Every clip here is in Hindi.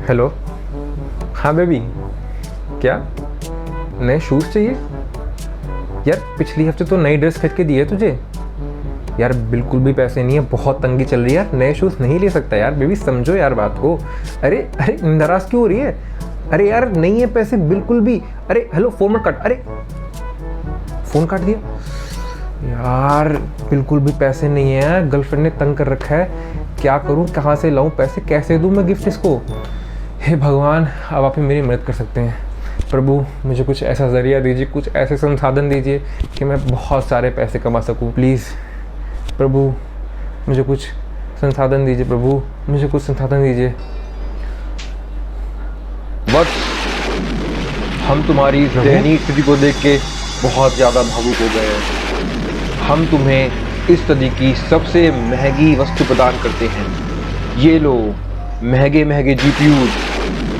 हेलो। हाँ बेबी, क्या नए शूज़ चाहिए? यार पिछली हफ्ते तो नई ड्रेस खरीद के दी है तुझे। यार बिल्कुल भी पैसे नहीं है, बहुत तंगी चल रही है यार, नए शूज़ नहीं ले सकता यार। बेबी समझो यार बात को। अरे अरे नाराज़ क्यों हो रही है? अरे यार नहीं है पैसे बिल्कुल भी। अरे हेलो, फ़ोन मत काट। अरे फ़ोन काट दिया यार। बिल्कुल भी पैसे नहीं है, गर्लफ्रेंड ने तंग कर रखा है। क्या करूं, कहाँ से लाऊं पैसे, कैसे दूं मैं गिफ्ट इसको? हे भगवान, अब आप ही मेरी मदद कर सकते हैं। प्रभु मुझे कुछ ऐसा ज़रिया दीजिए, कुछ ऐसे संसाधन दीजिए कि मैं बहुत सारे पैसे कमा सकूं। प्लीज़ प्रभु मुझे कुछ संसाधन दीजिए। प्रभु मुझे कुछ संसाधन दीजिए। वत्स, हम तुम्हारी इस दयनीय स्थिति को देख के बहुत ज़्यादा भावुक हो गए हैं। हम तुम्हें इस सदी की सबसे महंगी वस्तु प्रदान करते हैं। ये लो महंगे महंगे जीपीयूज।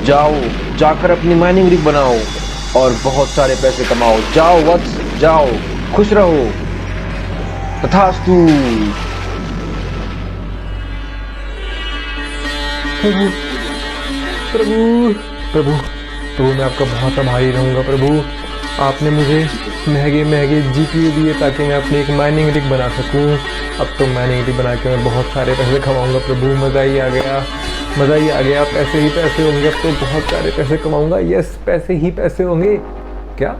जाओ, जाकर अपनी माइनिंग रिग बनाओ और बहुत सारे पैसे कमाओ। जाओ वत्स, जाओ, खुश रहो। तथास्तु। प्रभु प्रभु प्रभु प्रभु मैं आपका बहुत आभारी रहूँगा। प्रभु आपने मुझे महंगे महंगे जीपीयू दिए ताकि मैं अपनी एक माइनिंग रिग बना सकूं। अब तो माइनिंग रिग बना के मैं बहुत सारे पैसे कमाऊंगा। प्रभु मज़ा ही आ गया, मज़ा ही आ गया। पैसे ही पैसे होंगे, अब तो बहुत सारे पैसे कमाऊंगा। यस, पैसे ही पैसे होंगे। क्या?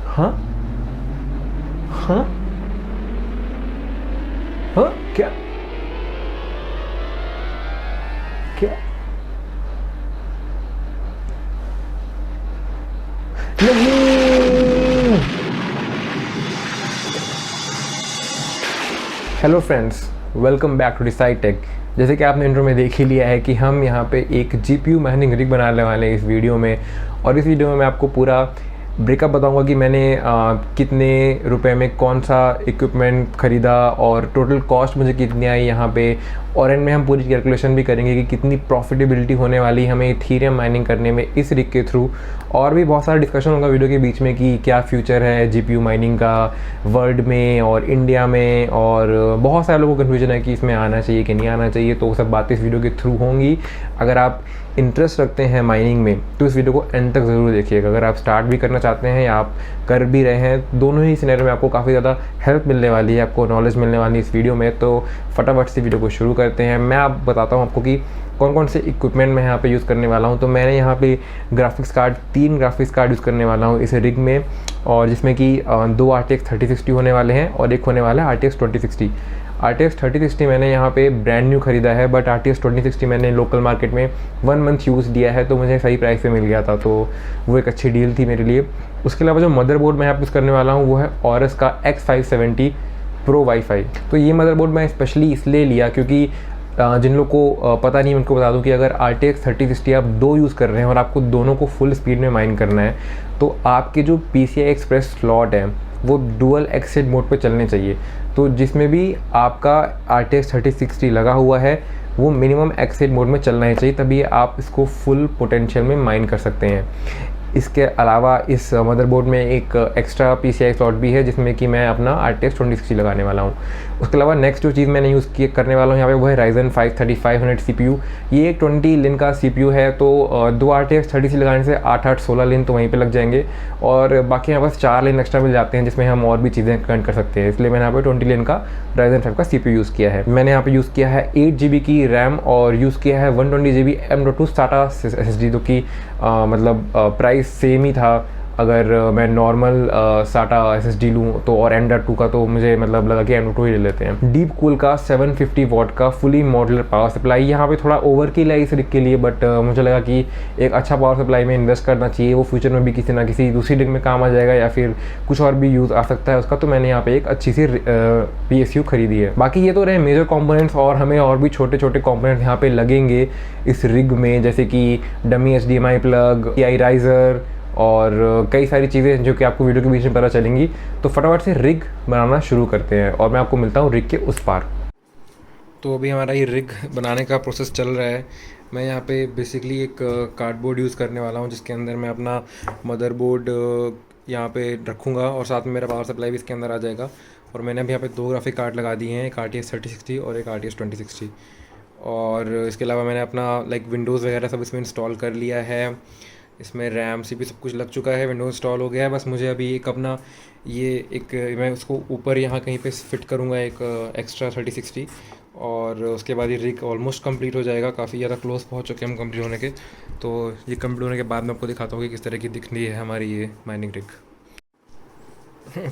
हाँ हाँ हाँ, क्या क्या? नहीं। Hello friends, welcome back to Decide Tech. जैसे कि आपने इंट्रो में देख ही लिया है कि हम यहाँ पे एक जीपीयू माइनिंग रिग बनाने वाले हैं इस वीडियो में। और इस वीडियो में मैं आपको पूरा ब्रेकअप बताऊंगा कि मैंने कितने रुपए में कौन सा इक्विपमेंट ख़रीदा और टोटल कॉस्ट मुझे कितनी आई यहाँ पे। और एंड में हम पूरी कैलकुलेशन भी करेंगे कि कितनी प्रॉफिटेबिलिटी होने वाली हमें इथीरियम माइनिंग करने में इस रिग के थ्रू। और भी बहुत सारा डिस्कशन होगा वीडियो के बीच में कि क्या फ्यूचर है जीपीयू माइनिंग का वर्ल्ड में और इंडिया में। और बहुत सारे लोगों को कन्फ्यूजन है कि इसमें आना चाहिए कि नहीं आना चाहिए, तो वो सब बातें इस वीडियो के थ्रू होंगी। अगर आप इंटरेस्ट रखते हैं माइनिंग में तो इस वीडियो को एंड तक ज़रूर देखिएगा। अगर आप स्टार्ट भी करना चाहते हैं या आप कर भी रहे हैं, दोनों ही सिनेरियो में आपको काफ़ी ज़्यादा हेल्प मिलने वाली है, आपको नॉलेज मिलने वाली है इस वीडियो में। तो फटाफट से वीडियो को शुरू करते हैं। मैं आप बताता हूँ आपको कि कौन कौन से इक्विपमेंट मैं यहाँ पे यूज़ करने वाला हूँ। तो मैंने यहाँ पे graphics card, 3 graphics card use करने वाला हूँ इस रिग में। और जिसमें कि 2 RTX 3060 होने वाले हैं और एक होने वाला है RTX 2060। RTX 3060 मैंने यहाँ पे ब्रांड न्यू ख़रीदा है, बट RTX 2060 मैंने लोकल मार्केट में 1 मंथ यूज़ दिया है, तो मुझे सही प्राइस पे मिल गया था, तो वो एक अच्छी डील थी मेरे लिए। उसके अलावा जो मदरबोर्ड मैं यहाँ पे यूज़ करने वाला हूँ वो है ऑरस का X570 Pro Wi-Fi। तो ये मदरबोर्ड मैं स्पेशली इसलिए लिया क्योंकि जिन लोग को पता नहीं, उनको बता दूं कि अगर RTX 3060 आप 2 यूज़ कर रहे हैं और आपको दोनों को फुल स्पीड में माइन करना है, तो आपके जो PCI एक्सप्रेस स्लॉट है वो डुअल एक्सेड मोड पे चलने चाहिए। तो जिसमें भी आपका RTX 3060 लगा हुआ है वो मिनिमम एक्सेड मोड में चलना ही चाहिए, तभी आप इसको फुल पोटेंशियल में माइन कर सकते हैं। इसके अलावा इस मदरबोर्ड में एक एक्स्ट्रा PCI स्लॉट भी है जिसमें कि मैं अपना RTX 2060 लगाने वाला हूँ। उसके अलावा नेक्स्ट जो चीज़ मैंने यूज़ करने वाला हूँ यहाँ पे वो है Ryzen 5 3500 CPU। ये एक 20 लिन का CPU है, तो 2 RTX 30 लगाने से 8 16 लिन तो वहीं पे लग जाएंगे और बाकी यहाँ बस 4 लिन एक्स्ट्रा मिल जाते हैं जिसमें हम और भी चीज़ें कनेक्ट कर सकते हैं। इसलिए मैंने यहाँ पे 20 लिन का Ryzen 5 का CPU यूज़ किया है। मैंने यहाँ पे यूज़ किया है 8 GB की रैम और यूज़ किया है 120 GB M.2 SATA SSD, जो कि मतलब प्राइस सेम ही था। अगर मैं नॉर्मल SATA SSD लूँ तो और M.2 का, तो मुझे मतलब लगा कि M.2 ही ले लेते हैं। डीप कूल का 750 वॉट का फुली मॉड्यूलर पावर सप्लाई यहाँ पे थोड़ा ओवरकिल है इस रिग के लिए, बट मुझे लगा कि एक अच्छा पावर सप्लाई में इन्वेस्ट करना चाहिए, वो फ्यूचर में भी किसी ना किसी दूसरी रिग में काम आ जाएगा या फिर कुछ और भी यूज़ आ सकता है उसका। तो मैंने यहाँ पे एक अच्छी सी PSU खरीदी है। बाकी ये तो रहे मेजर कॉम्पोनेंट्स, और हमें और भी छोटे छोटे कॉम्पोनेंट्स यहाँ पे लगेंगे इस रिग में, जैसे कि dummy HDMI plug, TI riser और कई सारी चीज़ें जो कि आपको वीडियो के बीच में पता चलेंगी। तो फटाफट से रिग बनाना शुरू करते हैं और मैं आपको मिलता हूँ रिग के उस पार। तो अभी हमारा ये रिग बनाने का प्रोसेस चल रहा है। मैं यहाँ पे बेसिकली एक कार्डबोर्ड यूज़ करने वाला हूँ जिसके अंदर मैं अपना मदरबोर्ड यहाँ पे रखूँगा और साथ में मेरा पावर सप्लाई भी इसके अंदर आ जाएगा। और मैंने अभी यहाँ पे 2 ग्राफिक कार्ड लगा दिए हैं, एक RTX 3060 और एक RTX 2060। और इसके अलावा मैंने अपना लाइक विंडोज़ वगैरह सब इसमें इंस्टॉल कर लिया है। इसमें रैम सी भी सब कुछ लग चुका है, विंडोज़ इंस्टॉल हो गया है। बस मुझे अभी एक अपना ये एक मैं उसको ऊपर यहाँ कहीं पे फिट करूँगा एक एक्स्ट्रा 3060, और उसके बाद ये रिग ऑलमोस्ट कंप्लीट हो जाएगा। काफ़ी ज़्यादा क्लोज पहुँच चुके हैं हम कंप्लीट होने के। तो ये कंप्लीट होने के बाद मैं आपको दिखाता हूँ कि किस तरह की दिखनी है हमारी ये माइनिंग रिग।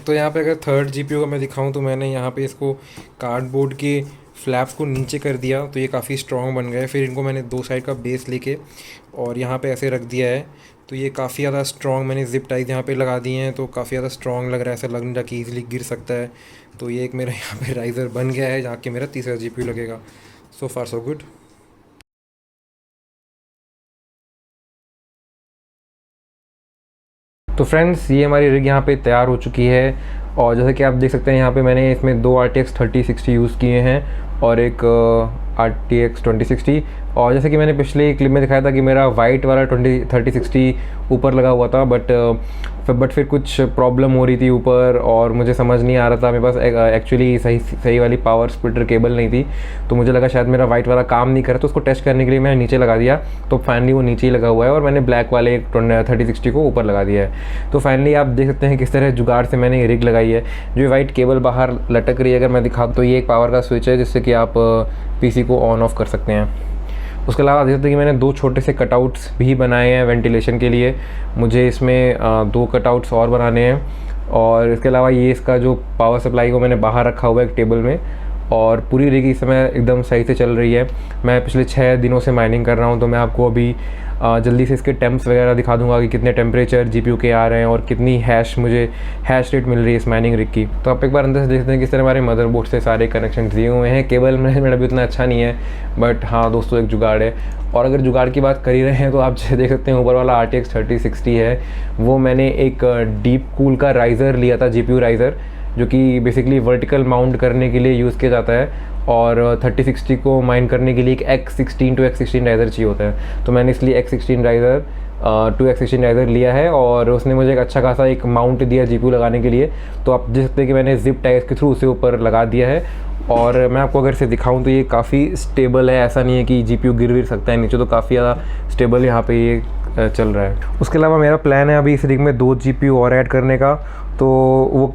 तो यहाँ पे अगर थर्ड जीपीयू का मैं दिखाऊँ तो मैंने यहाँ पे इसको कार्डबोर्ड के फ्लैप्स को नीचे कर दिया, तो ये काफ़ी स्ट्रॉन्ग बन गए। फिर इनको मैंने दो साइड का बेस लेके और यहाँ पे ऐसे रख दिया है, तो ये काफ़ी ज़्यादा स्ट्रॉन्ग। मैंने जिप टाइज यहाँ पे लगा दिए हैं, तो काफ़ी ज़्यादा स्ट्रॉन्ग लग रहा है, ऐसा लग नहीं रहा कि ईजिली गिर सकता है। तो ये एक मेरा यहाँ पे राइज़र बन गया है, जहाँ के मेरा तीसरा जीपीयू लगेगा। सो फार सो गुड। तो फ्रेंड्स, ये हमारी रिग यहाँ पे तैयार हो चुकी है। और जैसे कि आप देख सकते हैं यहाँ पे मैंने इसमें दो RTX 3060 यूज़ किए हैं और एक RTX 2060। और जैसे कि मैंने पिछले क्लिप में दिखाया था कि मेरा वाइट वाला 3060 ऊपर लगा हुआ था, बट फिर कुछ प्रॉब्लम हो रही थी ऊपर और मुझे समझ नहीं आ रहा था। मेरे पास एक्चुअली सही वाली पावर स्प्लिटर केबल नहीं थी, तो मुझे लगा शायद मेरा वाइट वाला काम नहीं कर रहा, तो उसको टेस्ट करने के लिए मैंने नीचे लगा दिया। तो फाइनली वो नीचे ही लगा हुआ है और मैंने ब्लैक वाले 3060 को ऊपर लगा दिया है। तो फाइनली आप देख सकते हैं किस तरह जुगाड़ से मैंने ये रिग लगाई है। जो वाइट केबल बाहर लटक रही है, अगर मैं दिखा तो ये एक पावर का स्विच है जिससे कि आप पीसी को ऑन ऑफ कर सकते हैं। उसके अलावा देख सकते हैं कि मैंने दो छोटे से कटआउट्स भी बनाए हैं वेंटिलेशन के लिए। मुझे इसमें दो कटआउट्स और बनाने हैं। और इसके अलावा ये इसका जो पावर सप्लाई को मैंने बाहर रखा हुआ है एक टेबल में। और पूरी रिग इस समय एकदम सही से चल रही है। मैं पिछले 6 दिनों से माइनिंग कर रहा हूँ, तो मैं आपको अभी जल्दी से इसके टेम्प्स वगैरह दिखा दूंगा कि कितने टेम्परेचर जीपीयू के आ रहे हैं और कितनी मुझे हैश रेट मिल रही है इस माइनिंग रिग की। तो आप एक बार अंदर से देख सकते हैं किस तरह हमारे मदरबोर्ड से सारे कनेक्शन दिए हुए हैं। केबल मैनेजमेंट अभी उतना अच्छा नहीं है, बट हाँ दोस्तों, एक जुगाड़ है। और अगर जुगाड़ की बात कर ही रहे हैं तो आप देख सकते हैं ऊपर वाला RTX 3060 है, वो मैंने एक डीप कूल का राइज़र लिया था, जीपीयू राइज़र, जो कि बेसिकली वर्टिकल माउंट करने के लिए यूज़ किया जाता है। और 3060 को माइन करने के लिए एक X16 to X16 राइज़र चाहिए होता है, तो मैंने इसलिए X16 riser to X16 riser लिया है। और उसने मुझे एक अच्छा खासा एक माउंट दिया जीपीयू लगाने के लिए। तो आप देख सकते हैं कि मैंने जिप टाइज के थ्रू उसे ऊपर लगा दिया है। और मैं आपको अगर इसे दिखाऊं तो ये काफ़ी स्टेबल है, ऐसा नहीं है कि जीपीयू गिर सकता है नीचे, तो काफ़ी ज़्यादा स्टेबल यहाँ पे ये चल रहा है। उसके अलावा मेरा प्लान है अभी इस रिग में 2 जीपीयू और ऐड करने का। तो वो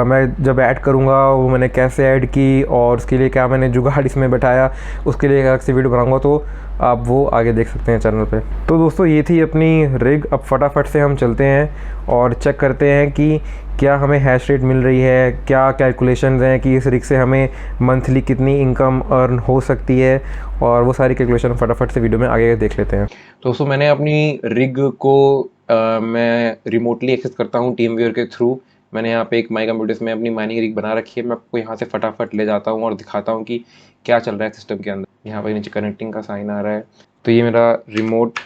मैं जब ऐड करूँगा वो मैंने कैसे ऐड की और उसके लिए क्या मैंने जुगाड़ इसमें बैठाया, उसके लिए एक अलग से वीडियो बनाऊँगा, तो आप वो आगे देख सकते हैं चैनल पे। तो दोस्तों, ये थी अपनी रिग। अब फटाफट से हम चलते हैं और चेक करते हैं कि क्या हमें हैश रेट मिल रही है, क्या कैलकुलेशंस हैं कि इस रिग से हमें मंथली कितनी इनकम अर्न हो सकती है, और वो सारी कैलकुलेशन फटाफट से वीडियो में आगे देख लेते हैं। दोस्तों, मैंने अपनी रिग को मैं रिमोटली एक्सेस करता हूँ टीम व्यूअर के थ्रू। मैंने यहाँ पे एक माई कंप्यूटर्स में अपनी माइनिंग रिग बना रखी है। मैं आपको यहाँ से फटाफट ले जाता हूँ और दिखाता हूँ कि क्या चल रहा है सिस्टम के अंदर। यहाँ पे नीचे कनेक्टिंग का साइन आ रहा है, तो ये मेरा रिमोट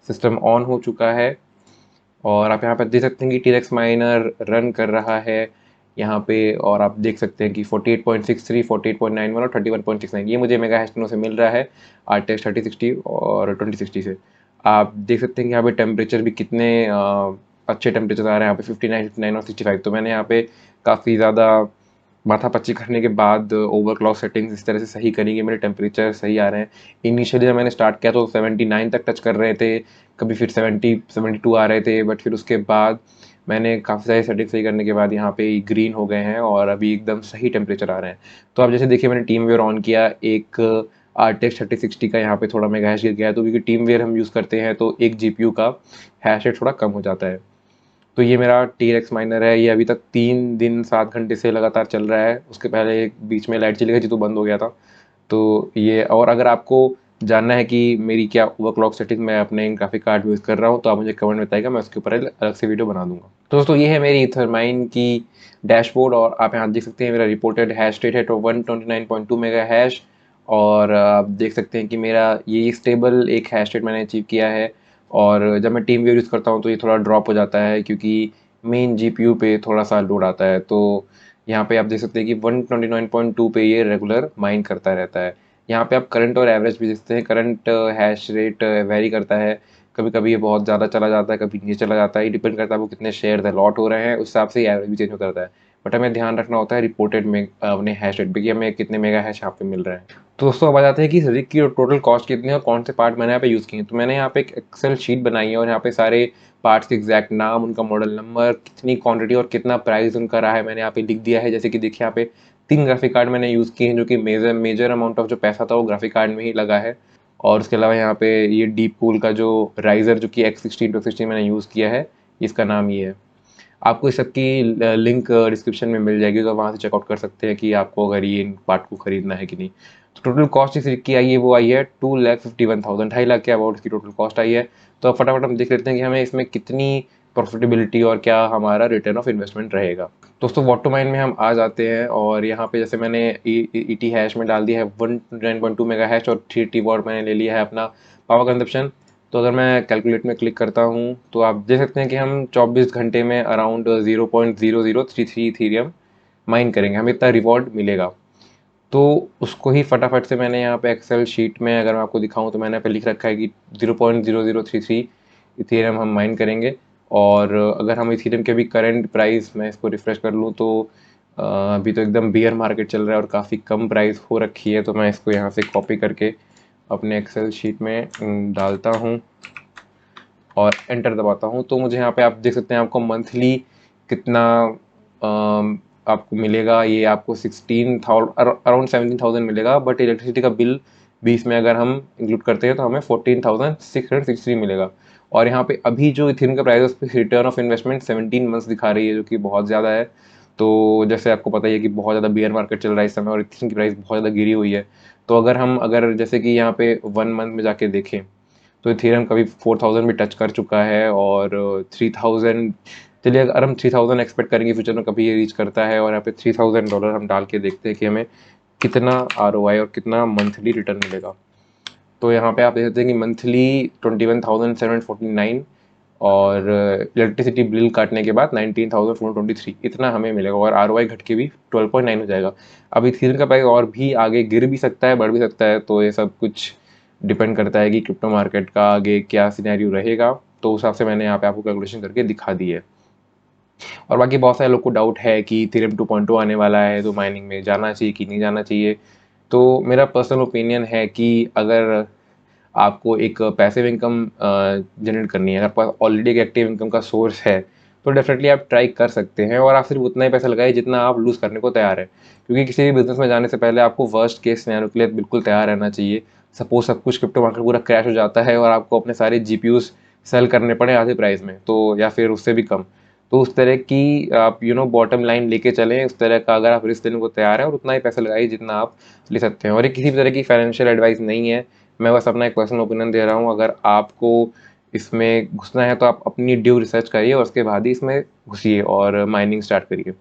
सिस्टम ऑन हो चुका है। और आप यहाँ पर देख सकते हैं कि टीरेक्स माइनर रन कर रहा है यहाँ पे। और आप देख सकते हैं कि 48.63, 48.91 और 31.69 ये मुझे मेगा हैश से मिल रहा है RTX 3060 और 2060 से। आप देख सकते हैं कि यहाँ पे टेम्परेचर भी कितने अच्छे टेम्परेचर आ रहे हैं यहाँ पे 59, 59 और 65। तो मैंने यहाँ पे काफ़ी ज़्यादा माथापच्ची करने के बाद ओवरक्लॉक सेटिंग्स इस तरह से सही करी कि मेरे टेम्परेचर सही आ रहे हैं। इनिशियली जब मैंने स्टार्ट किया तो 79 तक टच कर रहे थे, कभी फिर 70, 72 आ रहे थे, बट फिर उसके बाद मैंने काफ़ी सारी सेटिंग सही करने के बाद यहाँ पे ग्रीन हो गए हैं और अभी एकदम सही टेम्परेचर आ रहे हैं। तो आप जैसे देखिए, मैंने टीम वेयर ऑन किया, एक RTX 3060 का यहाँ पे थोड़ा मेगा हैश गिर गया है, तो क्योंकि टीम वेयर हम यूज़ करते हैं तो एक जीपीयू का हैश रेट थोड़ा कम हो जाता है। तो ये मेरा टीरेक्स माइनर है, ये अभी तक 3 दिन 7 घंटे से लगातार चल रहा है। उसके पहले एक बीच में लाइट चली गई थी तो बंद हो गया था। तो ये, और अगर आपको जानना है कि मेरी क्या ओवरक्लॉक सेटिंग मैं अपने ग्राफिक कार्ड यूज़ कर रहा हूँ तो आप मुझे कमेंट में बताइएगा, मैं उसके ऊपर अलग से वीडियो बना दूंगा। तो दोस्तों, ये है मेरी इथरमाइन की डैशबोर्ड और आप यहाँ देख सकते हैं मेरा रिपोर्टेड हैश रेट है तो 129.2 मेगा हैश। और आप देख सकते हैं कि मेरा ये स्टेबल एक हैश रेट मैंने अचीव किया है। और जब मैं टीम व्यूअर यूज़ करता हूँ तो ये थोड़ा ड्रॉप हो जाता है क्योंकि मेन जीपीयू पे थोड़ा सा लोड आता है। तो यहाँ पे आप देख सकते हैं कि 129.2 पे ये रेगुलर माइन करता रहता है। यहाँ पे आप करंट और एवरेज भी देख सकते हैं। करंट हैश रेट वेरी करता है, कभी कभी ये बहुत ज़्यादा चला जाता है, कभी नीचे चला जाता है। ये डिपेंड करता है वो कितने शेयर अलॉट हो रहे हैं, उस हिसाब से एवरेज भी चेंज होता रहता है। बट हमें ध्यान रखना होता है रिपोर्टेड में अपने हैश रेट पे कि हमें कितने मेगा हैश यहाँ पे मिल रहे हैं। तो दोस्तों अब आ जाते हैं कि रिग की टोटल कॉस्ट कितनी है और कौन से पार्ट मैंने यहाँ पे यूज़ किए हैं। तो मैंने यहाँ पे एक एक्सेल शीट बनाई है और यहाँ पे सारे पार्ट्स के एग्जैक्ट नाम, उनका मॉडल नंबर, कितनी क्वांटिटी और कितना प्राइस उनका रहा है मैंने यहाँ पे लिख दिया है। जैसे कि देखिए यहाँ पे 3 ग्राफिक कार्ड मैंने यूज़ किए हैं, जो कि मेजर अमाउंट ऑफ जो पैसा था वो ग्राफिक कार्ड में ही लगा है। और उसके अलावा यहाँ पे ये डीप कूल का जो राइजर जो कि X16 मैंने यूज़ किया है, इसका नाम ये है। आपको इस सब की लिंक डिस्क्रिप्शन में मिल जाएगी, तो वहाँ से चेकआउट कर सकते हैं कि आपको अगर ये इन पार्ट को खरीदना है कि नहीं। तो टोटल कॉस्ट इस rig की आई है वो आई है 2,51,000, 2.5 लाख के अबाउट इसकी टोटल कॉस्ट आई है। तो अब फटाफट हम देख लेते हैं कि हमें इसमें कितनी प्रॉफिटेबिलिटी और क्या हमारा रिटर्न ऑफ इन्वेस्टमेंट रहेगा। दोस्तों Watermine में हम आ जाते हैं और यहाँ पे जैसे मैंने ET हैश में डाल दिया है 129.2 मेगा हैश और 3 वॉट मैंने ले लिया है अपना पावर कंजप्शन। तो अगर मैं कैलकुलेट में क्लिक करता हूँ तो आप देख सकते हैं कि हम 24 घंटे में अराउंड 0.0033 इथेरियम माइन करेंगे, हमें इतना रिवॉर्ड मिलेगा। तो उसको ही फटाफट से मैंने यहाँ पे एक्सेल शीट में अगर मैं आपको दिखाऊँ तो मैंने यहाँ पे लिख रखा है कि 0.0033 इथेरियम हम माइन करेंगे। और अगर हम इथेरियम के भी करंट प्राइस, मैं इसको रिफ़्रेश कर लूँ तो अभी तो एकदम बियर मार्केट चल रहा है और काफ़ी कम प्राइस हो रखी है। तो मैं इसको यहाँ से कॉपी करके अपने एक्सेल शीट में डालता हूँ और एंटर दबाता हूँ। तो मुझे यहाँ पे आप देख सकते हैं आपको मंथली कितना आपको मिलेगा। ये आपको 16,000 अराउंड 17,000 मिलेगा, बट इलेक्ट्रिसिटी का बिल 20 में अगर हम इंक्लूड करते हैं तो हमें 14,663 मिलेगा। और यहाँ पे अभी जो इथेरियम का प्राइस है उस पर रिटर्न ऑफ इन्वेस्टमेंट 17 मंथ्स दिखा रही है, जो कि बहुत ज़्यादा है। तो जैसे आपको पता ही है कि बहुत ज़्यादा बियर मार्केट चल रहा है इस समय और इथेरियम की प्राइस बहुत ज़्यादा गिरी हुई है। तो अगर जैसे कि यहाँ पे 1 मंथ में जाके देखें तो इथेरियम कभी 4,000 भी टच कर चुका है और 3,000, चलिए अगर हम 3,000 एक्सपेक्ट करेंगे फ्यूचर में कभी ये रीच करता है। और यहाँ पे $3,000 हम डाल के देखते हैं कि हमें कितना ROI और कितना मंथली रिटर्न मिलेगा। तो यहाँ पे आप देख सकते हैं कि मंथली 21,749 और इलेक्ट्रिसिटी बिल काटने के बाद 19,423 इतना हमें मिलेगा और ROI घट के भी 12.9 हो जाएगा। अब इथेरियम का प्राइस और भी आगे गिर भी सकता है, बढ़ भी सकता है। तो ये सब कुछ डिपेंड करता है कि क्रिप्टो मार्केट का आगे क्या सिनेरियो रहेगा। तो उस हिसाब से मैंने यहाँ पे आपको कैलकुलेशन करके दिखा दी है। और बाकी बहुत सारे लोग को डाउट है कि इथेरियम 2.0 आने वाला है तो माइनिंग में जाना चाहिए कि नहीं जाना चाहिए। तो मेरा पर्सनल ओपिनियन है कि अगर आपको एक पैसिव इनकम जनरेट करनी है, अगर आपके पास ऑलरेडी एक एक्टिव इनकम का सोर्स है, तो डेफिनेटली आप ट्राई कर सकते हैं। और आप सिर्फ उतना ही पैसा लगाइए जितना आप लूज़ करने को तैयार है, क्योंकि किसी भी बिजनेस में जाने से पहले आपको वर्स्ट केस सिनेरियो के लिए बिल्कुल तैयार रहना चाहिए। सपोज सब कुछ क्रिप्टो मार्केट पूरा क्रैश हो जाता है और आपको अपने सारे GPUs सेल करने पड़े आधे प्राइस में, तो या फिर उससे भी कम। तो उस तरह की आप बॉटम लाइन लेके चलें, उस तरह का अगर आप रिस्क लेने को तैयार हैं और उतना ही पैसा लगाइए जितना आप ले सकते हैं। और ये किसी भी तरह की फाइनेंशियल एडवाइस नहीं है, मैं बस अपना एक पर्सनल ओपिनियन दे रहा हूँ। अगर आपको इसमें घुसना है तो आप अपनी ड्यू रिसर्च करिए और उसके बाद ही इसमें घुसिए और माइनिंग स्टार्ट करिए।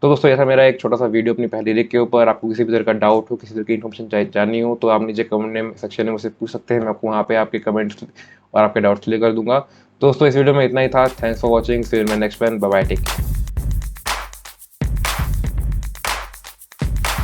तो दोस्तों ऐसा मेरा एक छोटा सा वीडियो अपनी पहली रील के ऊपर। आपको किसी भी तरह का डाउट हो, किसी तरह की इन्फॉर्मेशन जाननी हो, तो आप नीचे कमेंट सेक्शन में मुझसे पूछ सकते हैं। मैं आपको वहाँ पे आपके कमेंट्स और आपके डाउट्स क्लियर कर दूंगा। दोस्तों इस वीडियो में इतना ही था। Thanks for watching. फिर मैं next one, bye bye, take care.